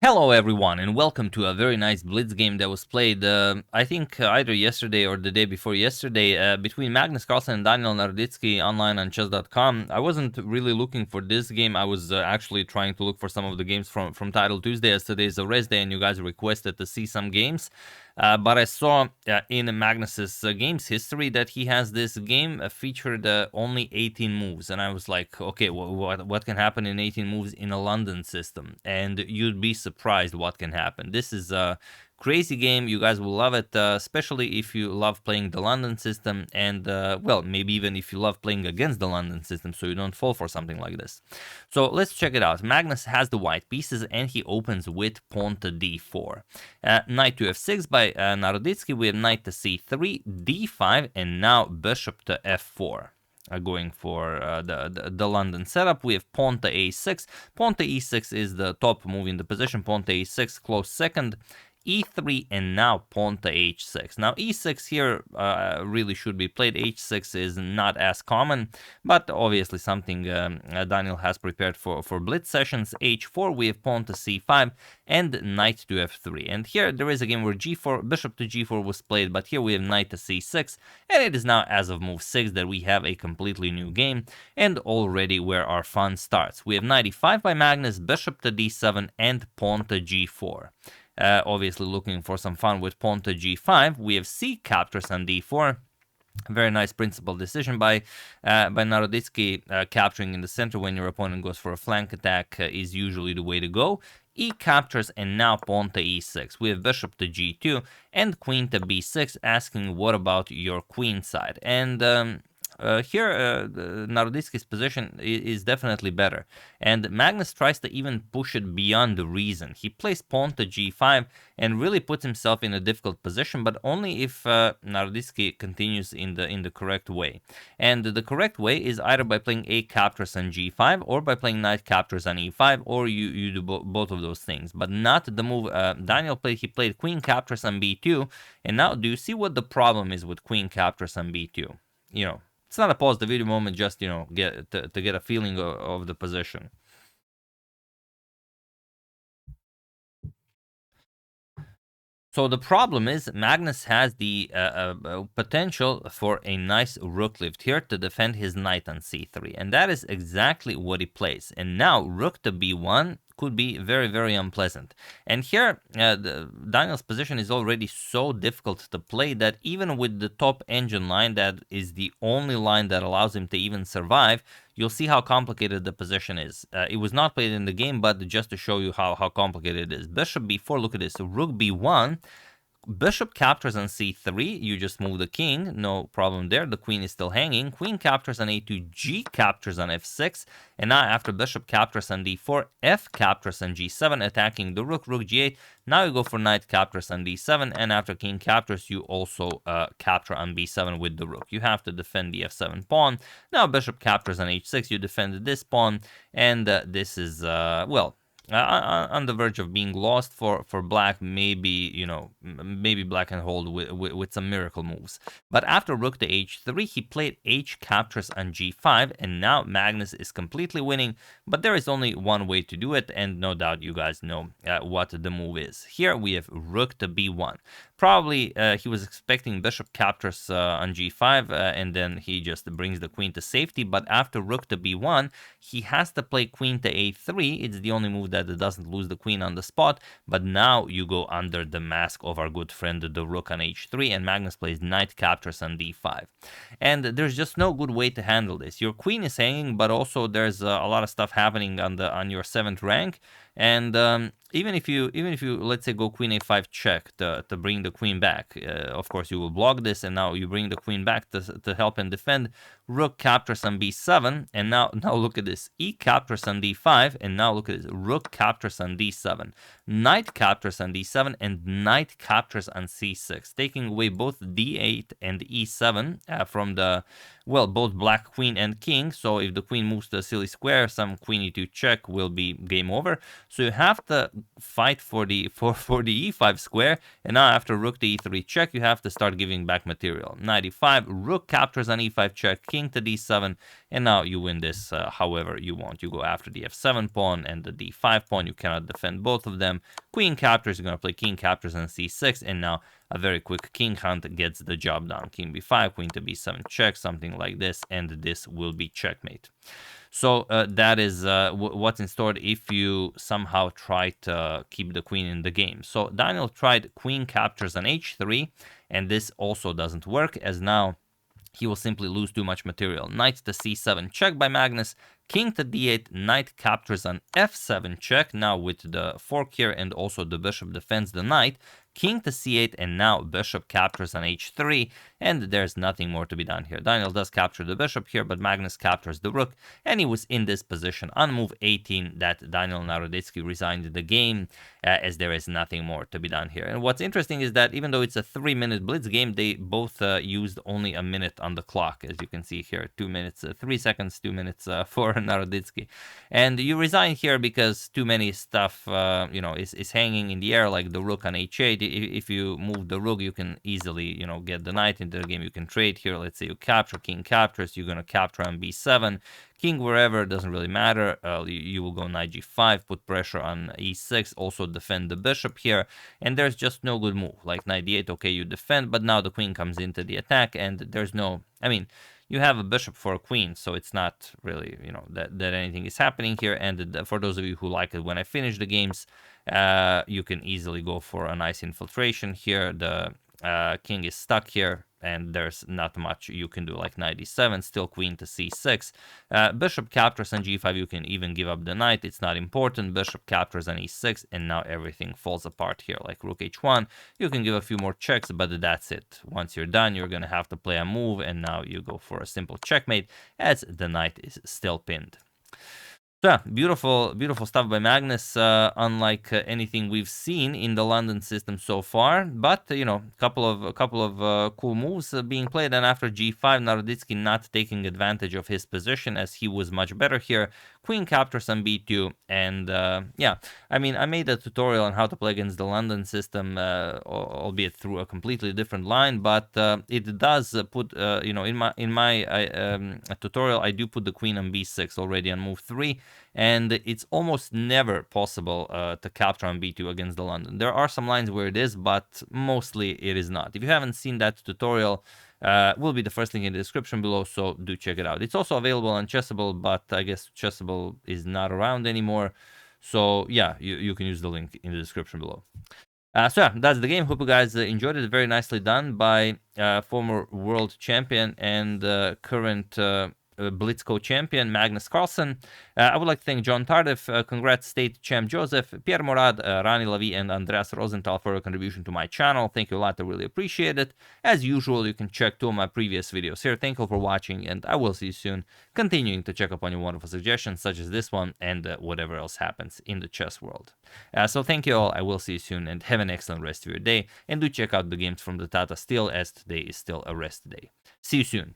Hello everyone and welcome to a very nice Blitz game that was played, I think either yesterday or the day before yesterday, between MagnusCarlsen and DanielNaroditsky online on chess.com. I wasn't really looking for this game. I was actually trying to look for some of the games from Title Tuesday, as today is a rest day and you guys requested to see some games. But I saw in Magnus's games history that he has this game featured only 18 moves, and I was like, okay, what can happen in 18 moves in a London system? And you'd be surprised what can happen. This is a crazy game. You guys will love it, especially if you love playing the London system, and well, maybe even if you love playing against the London system, so you don't fall for something like this. So let's check it out. Magnus has the white pieces and he opens with pawn to d4. Knight to f6 by Naroditsky. We have knight to c3, d5, and now bishop to f4. Going for the London setup. We have pawn to a6. Pawn to e6 is the top move in the position. Pawn to a6, close second. e3, and now pawn to h6. Now e6 here really should be played. h6 is not as common, but obviously something Daniel has prepared for blitz sessions. h4, we have pawn to c5 and knight to f3. And here there is a game where g4, bishop to g4 was played, but here we have knight to c6, and it is now as of move 6 that we have a completely new game, and already where our fun starts. We have knight e5 by Magnus, bishop to d7, and pawn to g4. Obviously looking for some fun with pawn to g5. We have c captures on d4. Very nice principal decision by Naroditsky. Capturing in the center when your opponent goes for a flank attack is usually the way to go. E captures, and now pawn to e6. We have bishop to g2 and queen to b6, asking what about your queen side. And here, Naroditsky's position is definitely better, and Magnus tries to even push it beyond the reason. He plays pawn to g5 and really puts himself in a difficult position, but only if Naroditsky continues in the correct way. And the correct way is either by playing a captures on g5 or by playing knight captures on e5, or you do both of those things, but not the move Daniel played. He played queen captures on b2, and now do you see what the problem is with queen captures on b2? You know, it's not a pause the video moment, just, you know, to get a feeling of the position. So the problem is Magnus has the potential for a nice rook lift here to defend his knight on c3, and that is exactly what he plays. And now rook to b1 could be very, very unpleasant. And here, Daniel's position is already so difficult to play that even with the top engine line, that is the only line that allows him to even survive, you'll see how complicated the position is. It was not played in the game, but just to show you how complicated it is. Bishop b4, look at this, rook b1, bishop captures on c3, you just move the king, no problem there, the queen is still hanging. Queen captures on a2, g captures on f6, and now after bishop captures on d4, f captures on g7, attacking the rook, rook g8. Now you go for knight captures on d7, and after king captures, you also capture on b7 with the rook. You have to defend the f7 pawn. Now bishop captures on h6, you defend this pawn, and this is, well, on the verge of being lost for black. Maybe, you know, maybe black can hold with some miracle moves. But after rook to h3, he played h captures on g5, and now Magnus is completely winning. But there is only one way to do it, and no doubt you guys know what the move is. Here we have rook to b1. Probably he was expecting bishop captures on g5, and then he just brings the queen to safety. But after rook to b1, he has to play queen to a3. It's the only move that doesn't lose the queen on the spot. But now you go under the mask of our good friend the rook on h3, and Magnus plays knight captures on d5. And there's just no good way to handle this. Your queen is hanging, but also there's a lot of stuff happening on your 7th rank. And even if you let's say go queen a5 check to bring the queen back, of course you will block this, and now you bring the queen back to help and defend. Rook captures on b7, and now look at this, e captures on d5, and now look at this, rook captures on d7, knight captures on d7, and knight captures on c6, taking away both d8 and e7 from the, well, both black queen and king. So if the queen moves to a silly square, some queen e2 check will be game over. So you have to fight for the e5 square, and now after rook to e3 check, you have to start giving back material. Knight e5, rook captures on e5 check, king to d7, and now you win this however you want. You go after the f7 pawn and the d5 pawn. You cannot defend both of them. Queen captures, you're going to play king captures on c6, and now a very quick king hunt gets the job done. King b5, queen to b7 check, something like this, and this will be checkmate. So that is what's in store if you somehow try to keep the queen in the game. So Daniel tried queen captures on h3, and this also doesn't work, as now he will simply lose too much material. Knight to c7 check by Magnus, king to d8, knight captures on f7 check, now with the fork here, and also the bishop defends the knight, king to c8, and now bishop captures on h3, and there's nothing more to be done here. Daniel does capture the bishop here, but Magnus captures the rook, and he was in this position on move 18 that DanielNaroditsky resigned the game, as there is nothing more to be done here. And what's interesting is that even though it's a 3-minute blitz game, they both used only a minute on the clock, as you can see here, 2 minutes, 3 seconds, 2 minutes for Naroditsky. And you resign here because too many stuff, is hanging in the air, like the rook on h8. If you move the rook, you can easily, get the knight into the game. You can trade here. Let's say you capture, king captures, you're going to capture on b7. King wherever, doesn't really matter. You will go knight g5, put pressure on e6, also defend the bishop here, and there's just no good move. Like knight d8, okay, you defend, but now the queen comes into the attack, and there's no, you have a bishop for a queen, so it's not really, that anything is happening here. And for those of you who like it when I finish the games, you can easily go for a nice infiltration here. The king is stuck here, and there's not much you can do, like knight d7, still queen to c6. Bishop captures on g5, you can even give up the knight, it's not important. Bishop captures on e6, and now everything falls apart here, like rook h1. You can give a few more checks, but that's it. Once you're done, you're going to have to play a move, and now you go for a simple checkmate, as the knight is still pinned. So yeah, beautiful stuff by Magnus, unlike anything we've seen in the London system so far. But a couple of cool moves being played, and after g5, Naroditsky not taking advantage of his position, as he was much better here. Queen captures on b2, and yeah, I made a tutorial on how to play against the London system, albeit through a completely different line, but it does put in my tutorial I do put the queen on b6 already on move 3. And it's almost never possible to capture on b2 against the London. There are some lines where it is, but mostly it is not. If you haven't seen that tutorial, will be the first link in the description below, so do check it out. It's also available on Chessable, but I guess Chessable is not around anymore. So yeah, you can use the link in the description below. So yeah, that's the game. Hope you guys enjoyed it. Very nicely done by former world champion and current Blitz co-champion MagnusCarlsen. I would like to thank John Tardif, congrats State Champ Joseph, Pierre Morad, Rani Lavi, and Andreas Rosenthal for your contribution to my channel. Thank you a lot, I really appreciate it. As usual, you can check 2 of my previous videos here. Thank you for watching, and I will see you soon, continuing to check up on your wonderful suggestions, such as this one, and whatever else happens in the chess world. So thank you all, I will see you soon, and have an excellent rest of your day, and do check out the games from the Tata Steel, as today is still a rest day. See you soon.